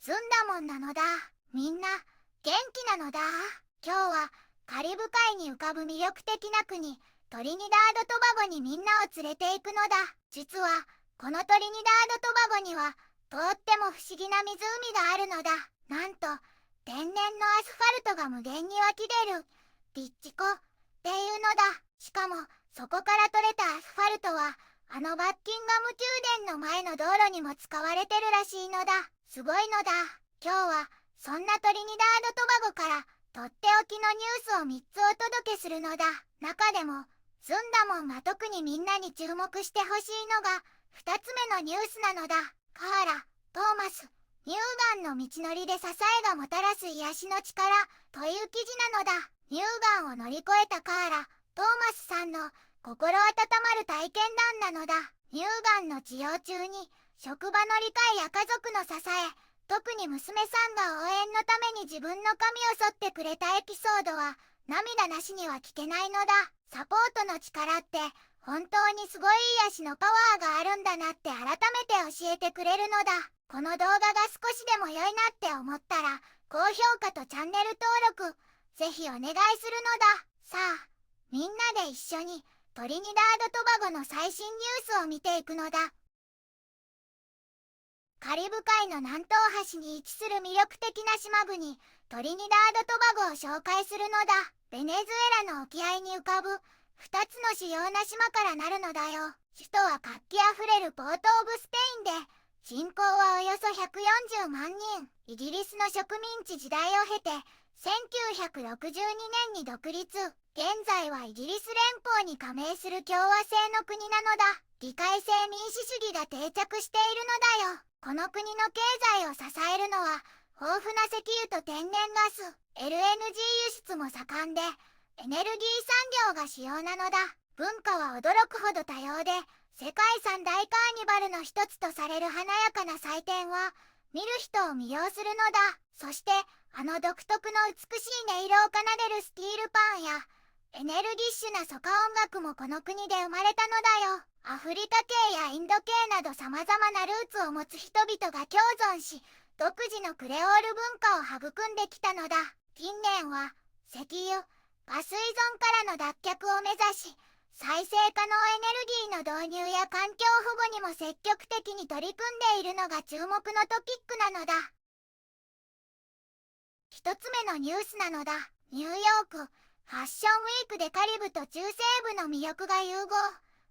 澄んだもんなのだ。みんな元気なのだ。今日はカリブ海に浮かぶ魅力的な国トリニダード・トバゴにみんなを連れて行くのだ。実はこのトリニダード・トバゴにはとっても不思議な湖があるのだ。なんと天然のアスファルトが無限に湧き出るピッチ湖っていうのだ。しかもそこから取れたアスファルトはバッキンガム宮殿の前の道路にも使われてるらしいのだ。すごいのだ。今日はそんなトリニダード・トバゴからとっておきのニュースを3つお届けするのだ。中でも澄んだもんが特にみんなに注目してほしいのが2つ目のニュースなのだ。カーラ・トーマス、乳がんの道のりで支えがもたらす癒しの力という記事なのだ。乳がんを乗り越えたカーラ・トーマスさんの心温まる体験談なのだ。乳がんの治療中に職場の理解や家族の支え、特に娘さんが応援のために自分の髪を剃ってくれたエピソードは涙なしには聞けないのだ。サポートの力って本当にすごい癒しのパワーがあるんだなって改めて教えてくれるのだ。この動画が少しでも良いなって思ったら高評価とチャンネル登録ぜひお願いするのだ。さあみんなで一緒にトリニダード・トバゴの最新ニュースを見ていくのだ。カリブ海の南東端に位置する魅力的な島国トリニダード・トバゴを紹介するのだ。ベネズエラの沖合に浮かぶ2つの主要な島からなるのだよ。首都は活気あふれるポート・オブ・スペインで人口はおよそ140万人。イギリスの植民地時代を経て1962年に独立。現在はイギリス連邦に加盟する共和制の国なのだ。議会制民主主義が定着しているのだよ。この国の経済を支えるのは豊富な石油と天然ガス、LNG 輸出も盛んでエネルギー産業が主要なのだ。文化は驚くほど多様で世界三大カーニバルの一つとされる華やかな祭典は見る人を魅了するのだ。そして独特の美しい音色を奏でるスティールパンやエネルギッシュなソカ音楽もこの国で生まれたのだよ。アフリカ系やインド系など様々なルーツを持つ人々が共存し独自のクレオール文化を育んできたのだ。近年は石油、ガス依存からの脱却を目指し再生可能エネルギーの導入や環境保護にも積極的に取り組んでいるのが注目のトピックなのだ。一つ目のニュースなのだ。ニューヨークファッションウィークでカリブと中西部の魅力が融合。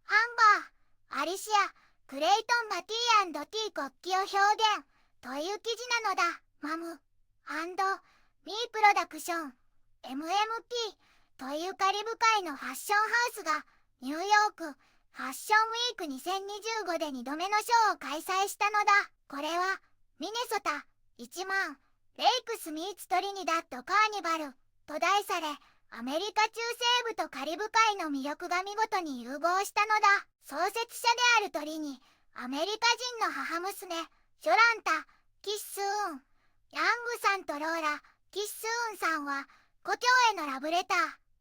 ハンバー、アリシア、クレイトンが T&T 国旗を表現という記事なのだ。マム&ミープロダクション MMP というカリブ海のファッションハウスがニューヨークファッションウィーク2025で2度目のショーを開催したのだ。これはミネソタ1万レイクスミーツトリニダッドカーニバルと題されアメリカ中西部とカリブ海の魅力が見事に融合したのだ。創設者であるトリにアメリカ人の母娘ジョランタ・キッスーン・ヤングさんとローラ・キッスーンさんは故郷へのラブレター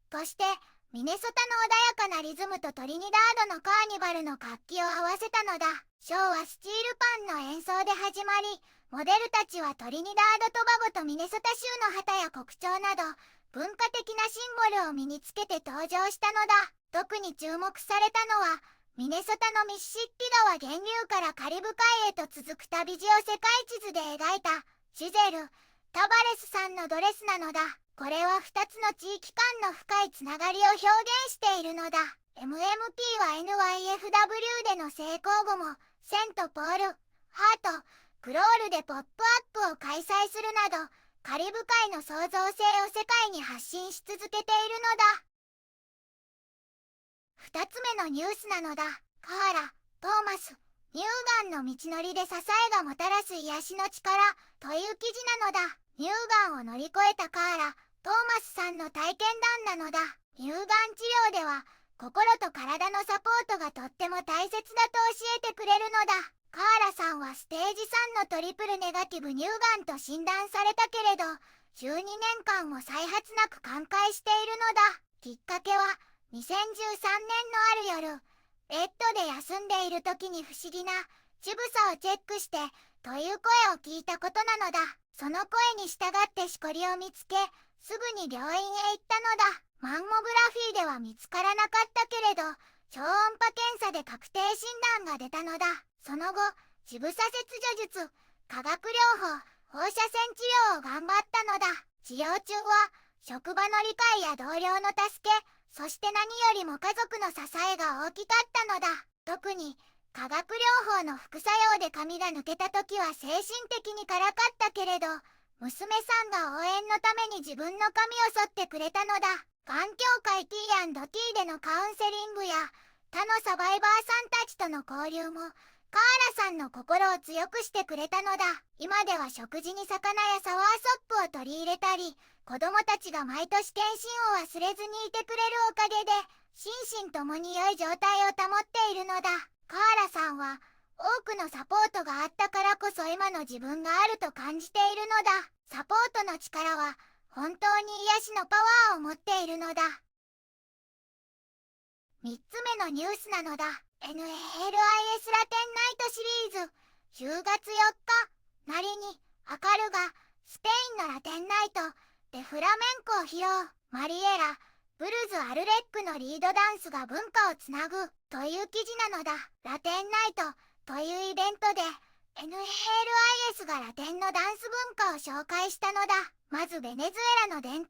としてミネソタの穏やかなリズムとトリニダードのカーニバルの活気を合わせたのだ。ショーはスチールパンの演奏で始まりモデルたちはトリニダード・トバゴとミネソタ州の旗や国鳥など文化的なシンボルを身につけて登場したのだ。特に注目されたのはミネソタのミシシッピ川源流からカリブ海へと続く旅路を世界地図で描いたシゼル・タバレスさんのドレスなのだ。これは2つの地域間の深いつながりを表現しているのだ。MMP は NYFW での成功後もセントポール、ハート、クロールでポップアップを開催するなどカリブ海の創造性を世界に発信し続けているのだ。2つ目のニュースなのだ。カーラ・トーマス、乳がんの道のりで支えがもたらす癒しの力という記事なのだ。乳がんを乗り越えたカーラ・トーマスさんの体験談なのだ。乳がん治療では心と体のサポートがとっても大切だと教えてくれるのだ。カーラさんはステージ3のトリプルネガティブ乳がんと診断されたけれど12年間も再発なく寛解しているのだ。きっかけは2013年のある夜ベッドで休んでいる時に不思議な乳房をチェックしてという声を聞いたことなのだ。その声に従ってしこりを見つけ、すぐに病院へ行ったのだ。マンモグラフィーでは見つからなかったけれど、超音波検査で確定診断が出たのだ。その後、乳房切除術、化学療法、放射線治療を頑張ったのだ。治療中は、職場の理解や同僚の助け、そして何よりも家族の支えが大きかったのだ。特に、化学療法の副作用で髪が抜けた時は精神的に辛かったけれど、娘さんが応援のために自分の髪を剃ってくれたのだ。がん協会 T&T でのカウンセリングや他のサバイバーさんたちとの交流もカーラさんの心を強くしてくれたのだ。今では食事に魚やサワーソップを取り入れたり、子供たちが毎年検診を忘れずにいてくれるおかげで心身ともに良い状態を保っているのだ。カーラさんは多くのサポートがあったからこそ今の自分があると感じているのだ。サポートの力は本当に癒しのパワーを持っているのだ。3つ目のニュースなのだ。NALIS ラテンナイトシリーズ10月4日、なりにアカルがスペインのラテンナイトでフラメンコを披露。マリエラ、ブルズ・アルレックのリードダンスが文化をつなぐという記事なのだ。ラテンナイトというイベントで NALIS がラテンのダンス文化を紹介したのだ。まずベネズエラの伝統舞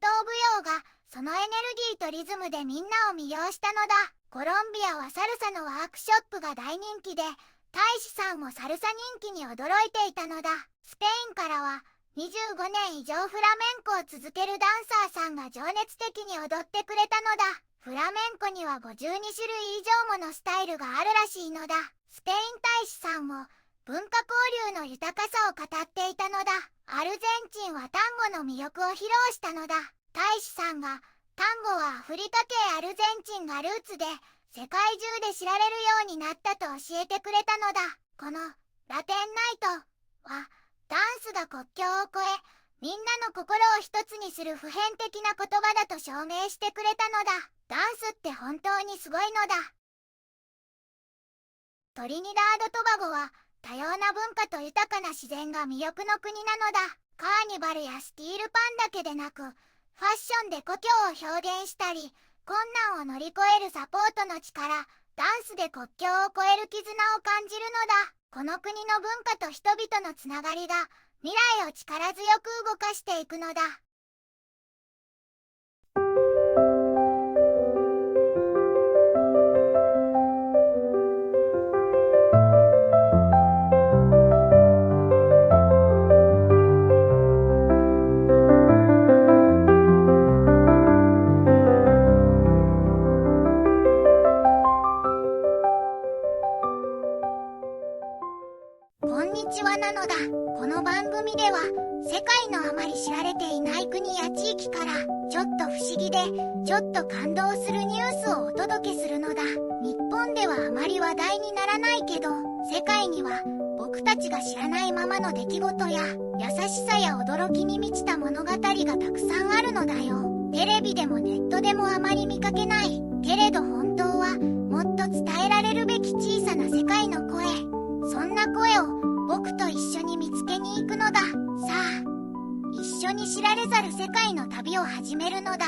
踊がそのエネルギーとリズムでみんなを魅了したのだ。コロンビアはサルサのワークショップが大人気で、大使さんもサルサ人気に驚いていたのだ。スペインからは25年以上フラメンコを続けるダンサーさんが情熱的に踊ってくれたのだ。フラメンコには52種類以上ものスタイルがあるらしいのだ。スペイン大使さんも文化交流の豊かさを語っていたのだ。アルゼンチンはタンゴの魅力を披露したのだ。大使さんがタンゴはアフリカ系アルゼンチンがルーツで世界中で知られるようになったと教えてくれたのだ。このラテンナイトはダンスが国境を越えみんなの心を一つにする普遍的な言葉だと証明してくれたのだ。ダンスって本当にすごいのだ。トリニダード・トバゴは多様な文化と豊かな自然が魅力の国なのだ。カーニバルやスティールパンだけでなく、ファッションで故郷を表現したり、困難を乗り越えるサポートの力、ダンスで国境を越える絆を感じるのだ。この国の文化と人々のつながりが未来を力強く動かしていくのだ。こんにちはなのだ。この番組では世界のあまり知られていない国や地域からちょっと不思議でちょっと感動するニュースをお届けするのだ。日本ではあまり話題にならないけど、世界には僕たちが知らないままの出来事や優しさや驚きに満ちた物語がたくさんあるのだよ。テレビでもネットでもあまり見かけないけれど本当はもっと伝えられるべき小さな世界の声、そんな声を僕と一緒に見つけに行くのだ。さあ、一緒に知られざる世界の旅を始めるのだ。